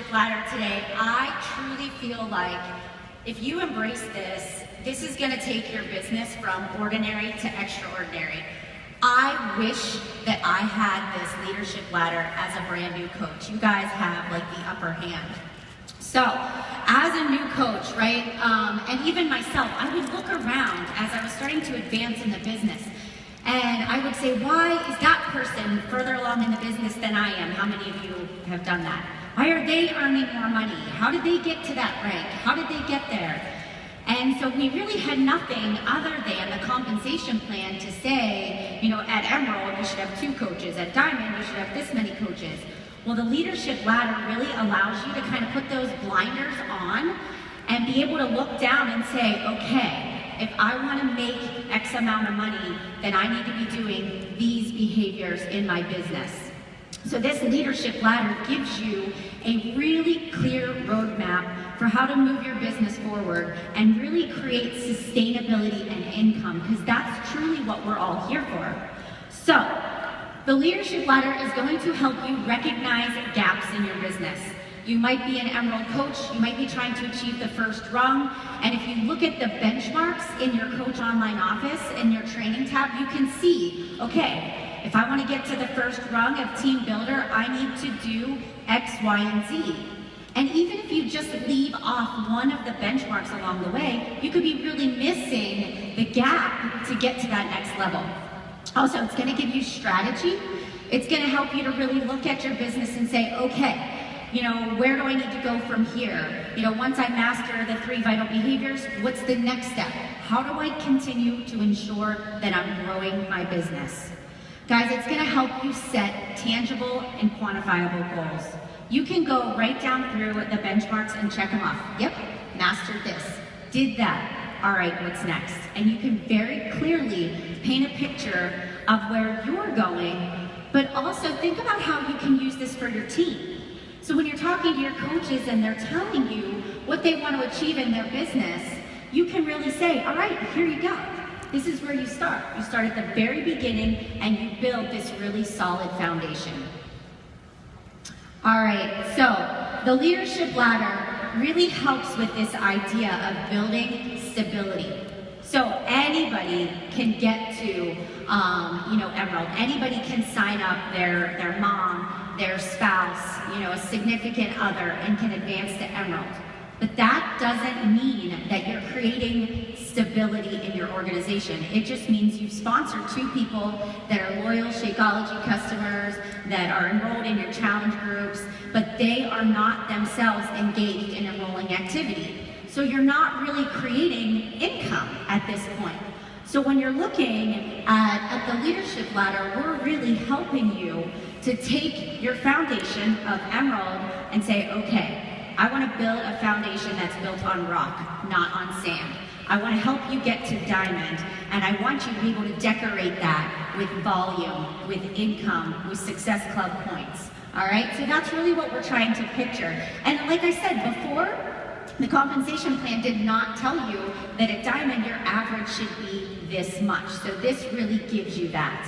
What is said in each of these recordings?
leadership ladder today, I truly feel like if you embrace this, this is going to take your business from ordinary to extraordinary. I wish that I had this leadership ladder as a brand new coach. You guys have like the upper hand. So, as a new coach, right, and even myself, I would look around as I was starting to advance in the business. And I would say, why is that person further along in the business than I am? How many of you have done that? Why are they earning more money? How did they get to that rank? How did they get there? And so we really had nothing other than the compensation plan to say, you know, at Emerald, you should have 2 coaches. At Diamond, you should have this many coaches. Well, the leadership ladder really allows you to kind of put those blinders on and be able to look down and say, okay, if I want to make X amount of money, then I need to be doing these behaviors in my business. So this leadership ladder gives you a really clear roadmap for how to move your business forward and really create sustainability and income, because that's truly what we're all here for. So the leadership ladder is going to help you recognize gaps in your business. You might be an Emerald coach, you might be trying to achieve the first rung, and if you look at the benchmarks in your Coach Online office, in your training tab, you can see, okay, if I want to get to the first rung of Team Builder, I need to do X, Y, and Z. And even if you just leave off one of the benchmarks along the way, you could be really missing the gap to get to that next level. Also, it's going to give you strategy. It's going to help you to really look at your business and say, okay, you know, where do I need to go from here? You know, once I master the 3 vital behaviors, what's the next step? How do I continue to ensure that I'm growing my business? Guys, it's going to help you set tangible and quantifiable goals. You can go right down through the benchmarks and check them off. Yep, mastered this, did that. All right, what's next? And you can very clearly paint a picture of where you're going, but also think about how you can use this for your team. So when you're talking to your coaches and they're telling you what they want to achieve in their business, you can really say, all right, here you go. This is where you start. You start at the very beginning and you build this really solid foundation. All right, so the leadership ladder really helps with this idea of building stability. So anybody can get to, you know, Emerald. Anybody can sign up their mom, their spouse, you know, a significant other, and can advance to Emerald. But that doesn't mean that you're creating stability in your organization. It just means you've sponsored 2 people that are loyal Shakeology customers, that are enrolled in your challenge groups, but they are not themselves engaged in enrolling activity. So you're not really creating income at this point. So when you're looking at the leadership ladder, we're really helping you to take your foundation of Emerald and say, okay, I want to build a foundation that's built on rock, not on sand. I want to help you get to Diamond, and I want you to be able to decorate that with volume, with income, with Success Club points. All right, so that's really what we're trying to picture. And like I said before, the compensation plan did not tell you that at Diamond your average should be this much. So this really gives you that.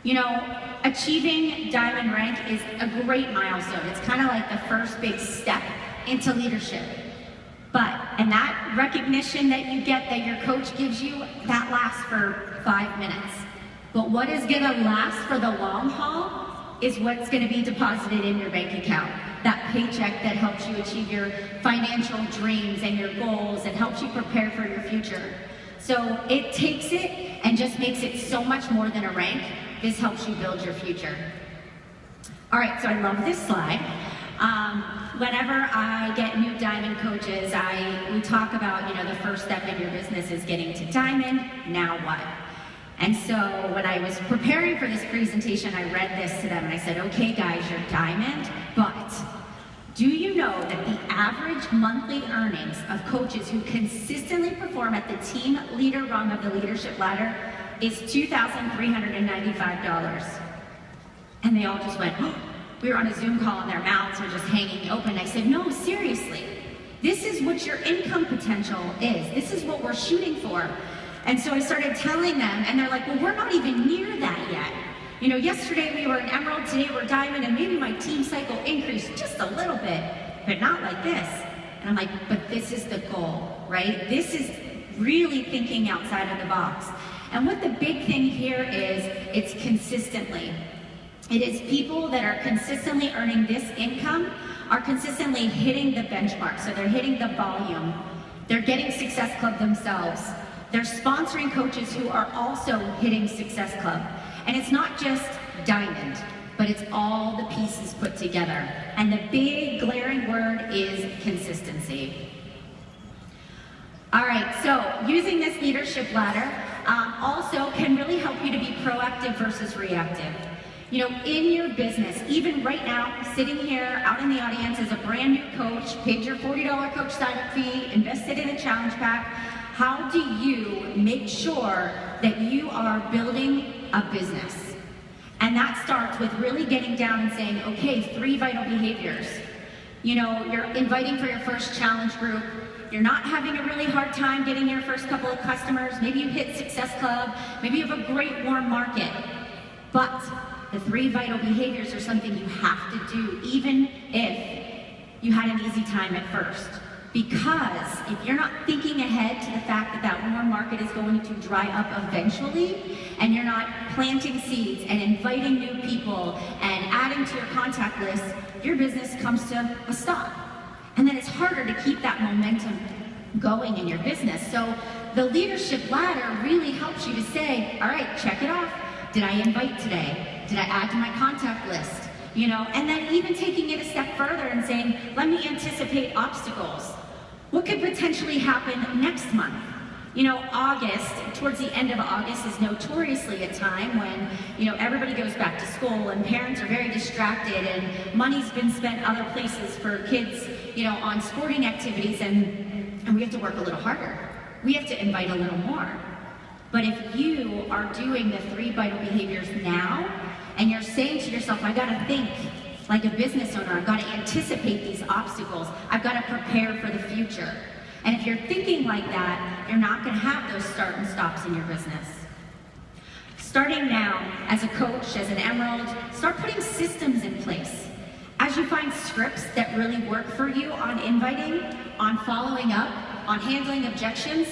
You know, achieving Diamond rank is a great milestone. It's kind of like the first big step into leadership. And that recognition that you get, that your coach gives you, that lasts for 5 minutes. But what is gonna last for the long haul is what's gonna be deposited in your bank account. That paycheck that helps you achieve your financial dreams and your goals and helps you prepare for your future. So it takes it and just makes it so much more than a rank. This helps you build your future. All right, so I love this slide. Whenever I get new Diamond coaches, we talk about, you know, the first step in your business is getting to Diamond, now what? And so when I was preparing for this presentation, I read this to them and I said, okay guys, you're Diamond, but do you know that the average monthly earnings of coaches who consistently perform at the team leader rung of the leadership ladder is $2,395? And they all just went, oh. We were on a Zoom call and their mouths were just hanging open. I said, no, seriously, this is what your income potential is. This is what we're shooting for. And so I started telling them, and they're like, well, we're not even near that yet. You know, yesterday we were in Emerald, today we're Diamond, and maybe my team cycle increased just a little bit, but not like this. And I'm like, but this is the goal, right? This is really thinking outside of the box. And what the big thing here is, it's consistently. It is people that are consistently earning this income, are consistently hitting the benchmark. So they're hitting the volume. They're getting Success Club themselves. They're sponsoring coaches who are also hitting Success Club. And it's not just Diamond, but it's all the pieces put together. And the big glaring word is consistency. All right, so using this leadership ladder also can really help you to be proactive versus reactive. You know, in your business, even right now, sitting here out in the audience as a brand new coach, paid your $40 coach sign-up fee, invested in a challenge pack, how do you make sure that you are building a business? And that starts with really getting down and saying, okay, 3 vital behaviors. You know, you're inviting for your first challenge group, you're not having a really hard time getting your first couple of customers, maybe you hit Success Club, maybe you have a great warm market, but the 3 vital behaviors are something you have to do, even if you had an easy time at first. Because if you're not thinking ahead to the fact that that warm market is going to dry up eventually, and you're not planting seeds and inviting new people and adding to your contact list, your business comes to a stop. And then it's harder to keep that momentum going in your business. So the leadership ladder really helps you to say, all right, check it off. Did I invite today? Did I add to my contact list? You know, and then even taking it a step further and saying, let me anticipate obstacles. What could potentially happen next month? You know, August, towards the end of August, is notoriously a time when, you know, everybody goes back to school and parents are very distracted and money's been spent other places for kids, you know, on sporting activities, and we have to work a little harder. We have to invite a little more. But if you are doing the 3 vital behaviors now, and you're saying to yourself, I gotta think like a business owner, I've gotta anticipate these obstacles, I've gotta prepare for the future. And if you're thinking like that, you're not gonna have those start and stops in your business. Starting now, as a coach, as an Emerald, start putting systems in place. As you find scripts that really work for you on inviting, on following up, on handling objections,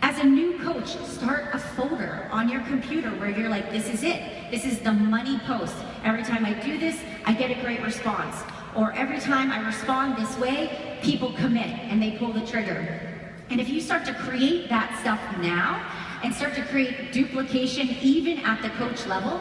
as a new coach, start a folder on your computer where you're like, this is it. This is the money post. Every time I do this, I get a great response. Or every time I respond this way, people commit and they pull the trigger. And if you start to create that stuff now and start to create duplication even at the coach level,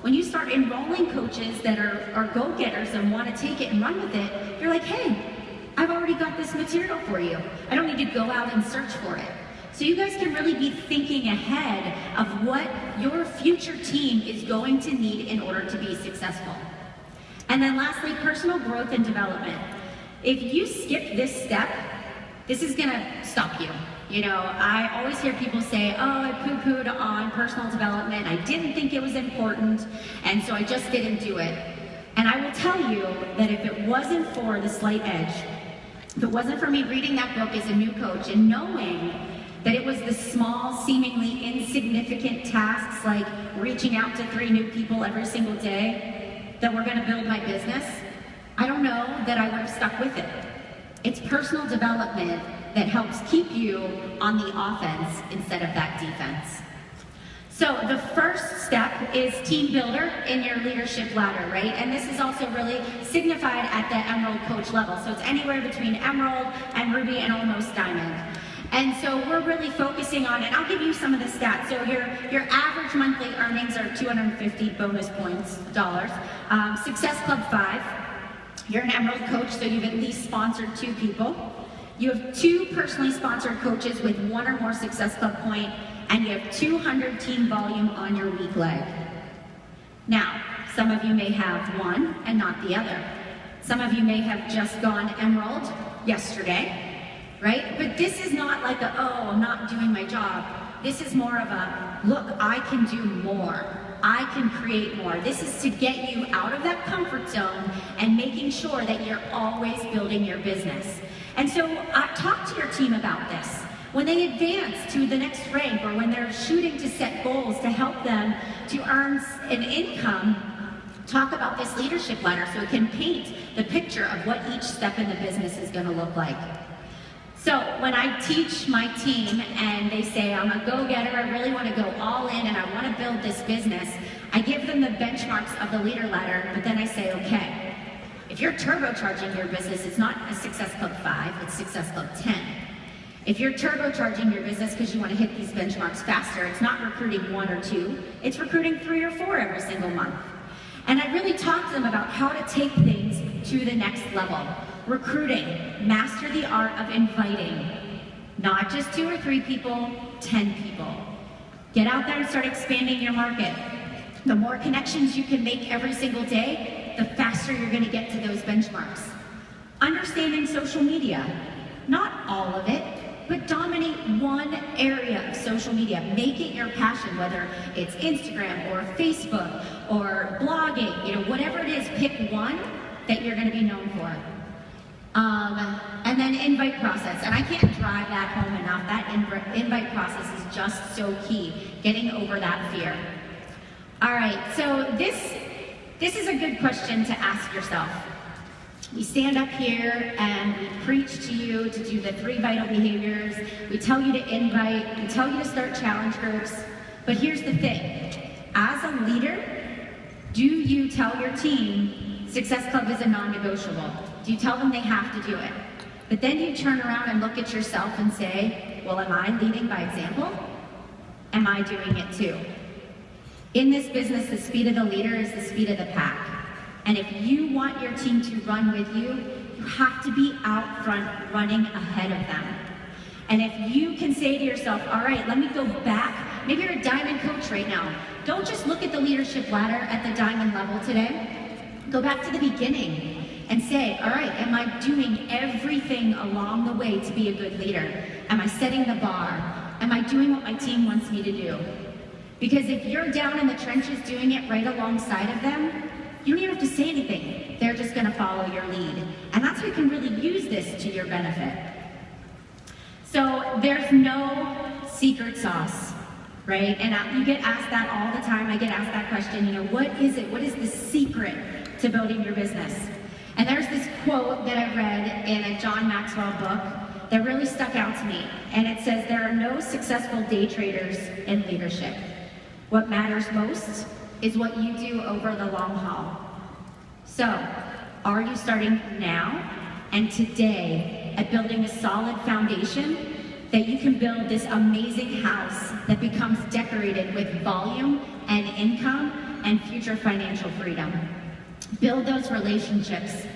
when you start enrolling coaches that are go-getters and want to take it and run with it, you're like, hey, I've already got this material for you. I don't need to go out and search for it. So you guys can really be thinking ahead of what your future team is going to need in order to be successful. And then lastly, personal growth and development. If you skip this step, this is gonna stop you. You know, I always hear people say, oh, I poo-pooed on personal development, I didn't think it was important, and so I just didn't do it. And I will tell you that if it wasn't for the slight edge, if it wasn't for me reading that book as a new coach and knowing that it was the small, seemingly insignificant tasks like reaching out to 3 new people every single day that were gonna build my business, I don't know that I would have stuck with it. It's personal development that helps keep you on the offense instead of that defense. So the first step is team builder in your leadership ladder, right? And this is also really signified at the Emerald coach level. So it's anywhere between Emerald and Ruby and almost Diamond. And so we're really focusing on, and I'll give you some of the stats. So your average monthly earnings are 250 bonus points, dollars. Success Club 5. You're an Emerald coach, so you've at least sponsored 2 people. You have 2 personally sponsored coaches with 1 or more Success Club point, and you have 200 team volume on your weak leg. Now, some of you may have one and not the other. Some of you may have just gone Emerald yesterday, right? But this is not like a, oh, I'm not doing my job. This is more of a, look, I can do more. I can create more. This is to get you out of that comfort zone and making sure that you're always building your business. And so talk to your team about this. When they advance to the next rank, or when they're shooting to set goals to help them to earn an income, talk about this leadership ladder so it can paint the picture of what each step in the business is going to look like. So when I teach my team and they say, I'm a go-getter, I really want to go all in and I want to build this business, I give them the benchmarks of the leader ladder, but then I say, okay, if you're turbocharging your business, it's not a Success Club 5, it's Success Club 10. If you're turbocharging your business because you want to hit these benchmarks faster, it's not recruiting 1 or 2, it's recruiting 3 or 4 every single month. And I really talk to them about how to take things to the next level. Recruiting, master the art of inviting, not just 2 or 3 people, 10 people. Get out there and start expanding your market. The more connections you can make every single day, the faster you're going to get to those benchmarks. Understanding social media, not all of it, but dominate one area of social media. Make it your passion, whether it's Instagram or Facebook or blogging, whatever it is, pick one that you're going to be known for. And then invite process, and I can't drive that home enough. That invite process is just so key, getting over that fear. All right, so this is a good question to ask yourself. We stand up here and we preach to you to do the 3 vital behaviors. We tell you to invite, we tell you to start challenge groups. But here's the thing, as a leader, do you tell your team Success Club is a non-negotiable? Do you tell them they have to do it? But then you turn around and look at yourself and say, well, am I leading by example? Am I doing it too? In this business, the speed of the leader is the speed of the pack. And if you want your team to run with you, you have to be out front running ahead of them. And if you can say to yourself, all right, let me go back. Maybe you're a diamond coach right now. Don't just look at the leadership ladder at the diamond level today. Go back to the beginning and say, all right, am I doing everything along the way to be a good leader? Am I setting the bar? Am I doing what my team wants me to do? Because if you're down in the trenches doing it right alongside of them, you don't even have to say anything. They're just going to follow your lead. And that's how you can really use this to your benefit. So there's no secret sauce, right? And you get asked that all the time. I get asked that question, what is it? What is the secret to building your business? And there's this quote that I read in a John Maxwell book that really stuck out to me. And it says, there are no successful day traders in leadership. What matters most is what you do over the long haul. So, are you starting now and today at building a solid foundation that you can build this amazing house that becomes decorated with volume and income and future financial freedom? Build those relationships,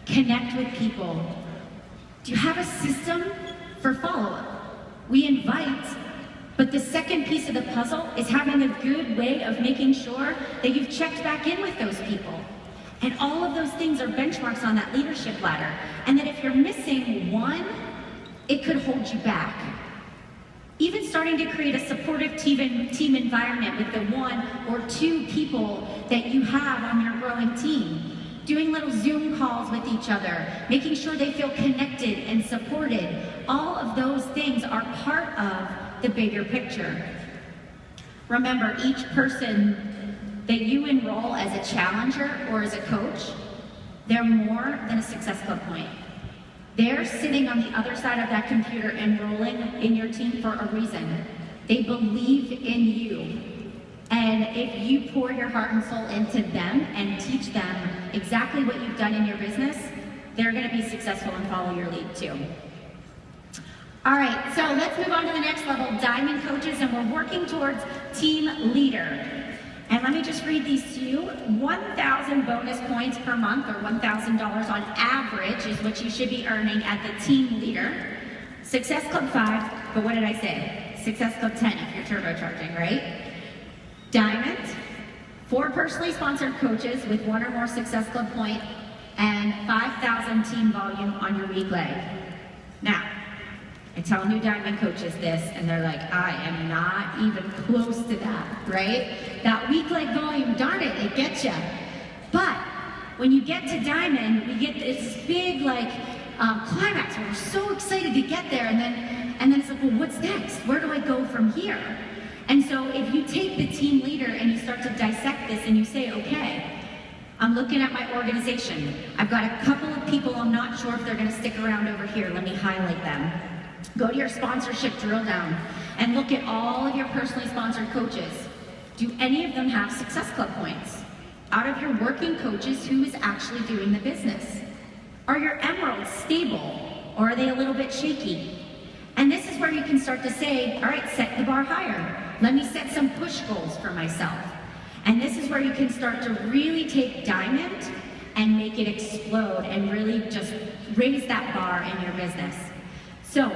connect with people. Do you have a system for follow-up? We invite, but the second piece of the puzzle is having a good way of making sure that you've checked back in with those people. And all of those things are benchmarks on that leadership ladder. And that if you're missing one, it could hold you back. Even starting to create a supportive team environment with the 1 or 2 people that you have on your growing team. Doing little Zoom calls with each other, making sure they feel connected and supported. All of those things are part of the bigger picture. Remember, each person that you enroll as a challenger or as a coach, they're more than a Success Club point. They're sitting on the other side of that computer enrolling in your team for a reason. They believe in you. And if you pour your heart and soul into them and teach them exactly what you've done in your business, they're going to be successful and follow your lead too. All right, so let's move on to the next level, diamond coaches, and we're working towards team leader. And let me just read these to you. 1,000 bonus points per month, or $1,000 on average, is what you should be earning at the team leader. Success Club 5, but what did I say? Success Club 10 if you're turbocharging, right? Diamond, 4 personally sponsored coaches with 1 or more Success Club point, and 5,000 team volume on your week leg. Now, I tell new diamond coaches this, and they're like, I am not even close to that, right? That week leg volume, darn it, it gets you. But when you get to diamond, we get this big climax where we're so excited to get there, and And then it's like, well, what's next? Where do I go from here? And so if you take the team leader and you start to dissect this and you say, okay, I'm looking at my organization. I've got a couple of people I'm not sure if they're gonna stick around over here. Let me highlight them. Go to your sponsorship drill down and look at all of your personally sponsored coaches. Do any of them have Success Club points? Out of your working coaches, who is actually doing the business? Are your emeralds stable, or are they a little bit shaky? And this is where you can start to say, all right, set the bar higher. Let me set some push goals for myself. And this is where you can start to really take diamond and make it explode and really just raise that bar in your business. So,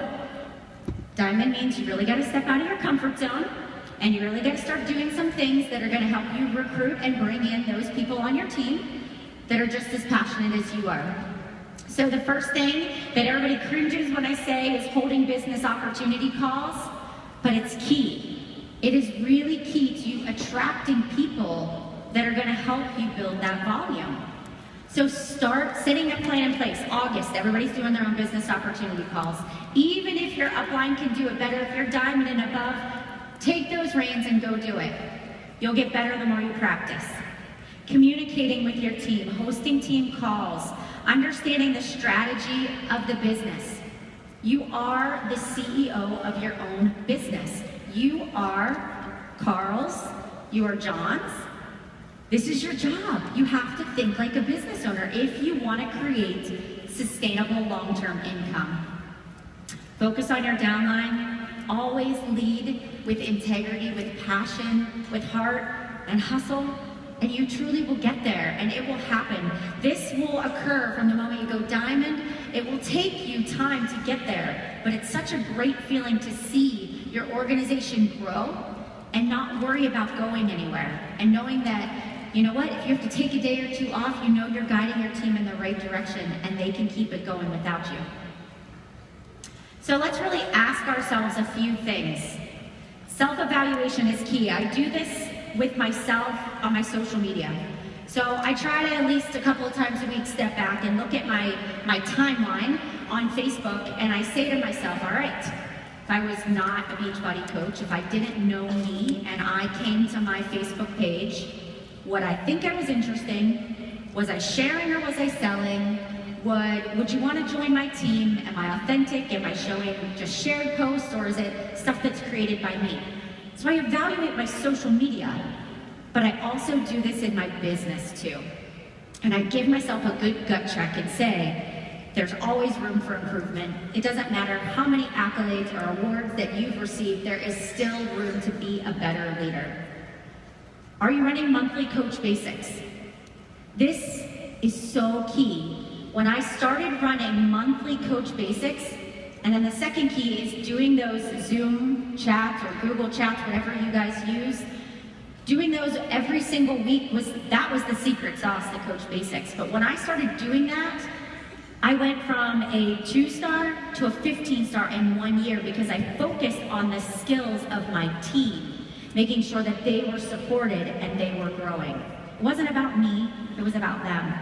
diamond means you really got to step out of your comfort zone, and you really got to start doing some things that are going to help you recruit and bring in those people on your team that are just as passionate as you are. So the first thing that everybody cringes when I say is holding business opportunity calls, but it's key. It is really key to you attracting people that are going to help you build that volume. So start setting a plan in place. August, everybody's doing their own business opportunity calls. Even if your upline can do it better, if you're diamond and above, take those reins and go do it. You'll get better the more you practice. Communicating with your team, hosting team calls, understanding the strategy of the business. You are the CEO of your own business. You are Carl's, you are John's. This is your job. You have to think like a business owner if you want to create sustainable long-term income. Focus on your downline. Always lead with integrity, with passion, with heart and hustle, and you truly will get there, and it will happen. This will occur from the moment you go diamond. It will take you time to get there, but it's such a great feeling to see your organization grow and not worry about going anywhere, and knowing that, you know what, if you have to take a day or two off, you know you're guiding your team in the right direction, and they can keep it going without you. So let's really ask ourselves a few things. Self-evaluation is key. I do this with myself on my social media. So I try to at least a couple of times a week step back and look at my timeline on Facebook, and I say to myself, all right, if I was not a Beachbody coach, if I didn't know me and I came to my Facebook page, would I think I was interesting? Was I sharing or was I selling? Would you want to join my team? Am I authentic? Am I showing just shared posts, or is it stuff that's created by me? So I evaluate my social media, but I also do this in my business too. And I give myself a good gut check and say, there's always room for improvement. It doesn't matter how many accolades or awards that you've received, there is still room to be a better leader. Are you running monthly coach basics? This is so key. When I started running monthly coach basics, and then the second key is doing those Zoom chats or Google chats, whatever you guys use, doing those every single week was the secret sauce to Coach Basics. But when I started doing that, I went from a 2-star to a 15-star in 1 year because I focused on the skills of my team, making sure that they were supported and they were growing. It wasn't about me, it was about them.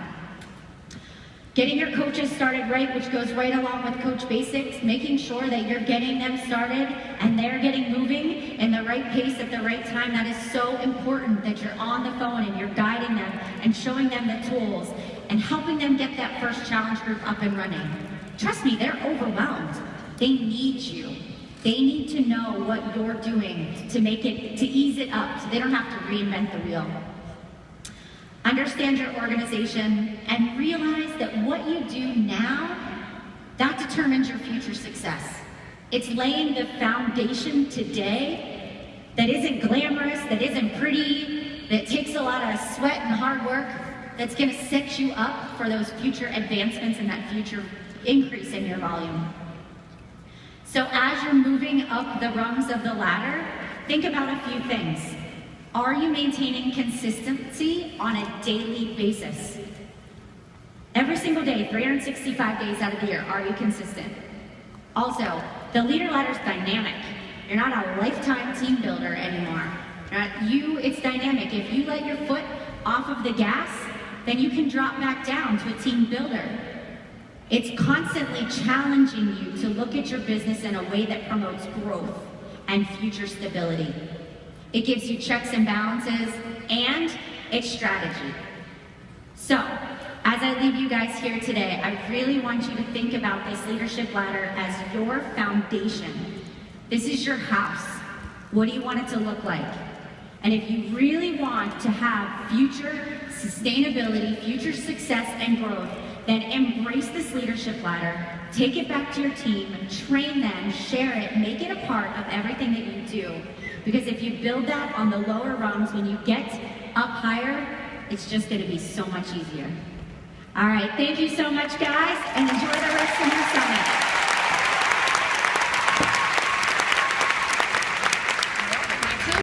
Getting your coaches started right, which goes right along with Coach Basics, making sure that you're getting them started and they're getting moving in the right pace at the right time. That is so important, that you're on the phone and you're guiding them and showing them the tools and helping them get that first challenge group up and running. Trust me, they're overwhelmed. They need you. They need to know what you're doing to make it, to ease it up so they don't have to reinvent the wheel. Understand your organization and realize that what you do now, that determines your future success. It's laying the foundation today that isn't glamorous, that isn't pretty, that takes a lot of sweat and hard work, that's gonna set you up for those future advancements and that future increase in your volume. So as you're moving up the rungs of the ladder, think about a few things. Are you maintaining consistency on a daily basis? Every single day, 365 days out of the year, are you consistent? Also, the leader ladder is dynamic. You're not a lifetime team builder anymore. It's dynamic. If you let your foot off of the gas, then you can drop back down to a team builder. It's constantly challenging you to look at your business in a way that promotes growth and future stability. It gives you checks and balances, and it's strategy. So, as I leave you guys here today, I really want you to think about this leadership ladder as your foundation. This is your house. What do you want it to look like? And if you really want to have future sustainability, future success and growth, then embrace this leadership ladder, take it back to your team, train them, share it, make it a part of everything that you do. Because if you build that on the lower rungs, when you get up higher, it's just gonna be so much easier. All right, thank you so much, guys, and enjoy the rest of your summit.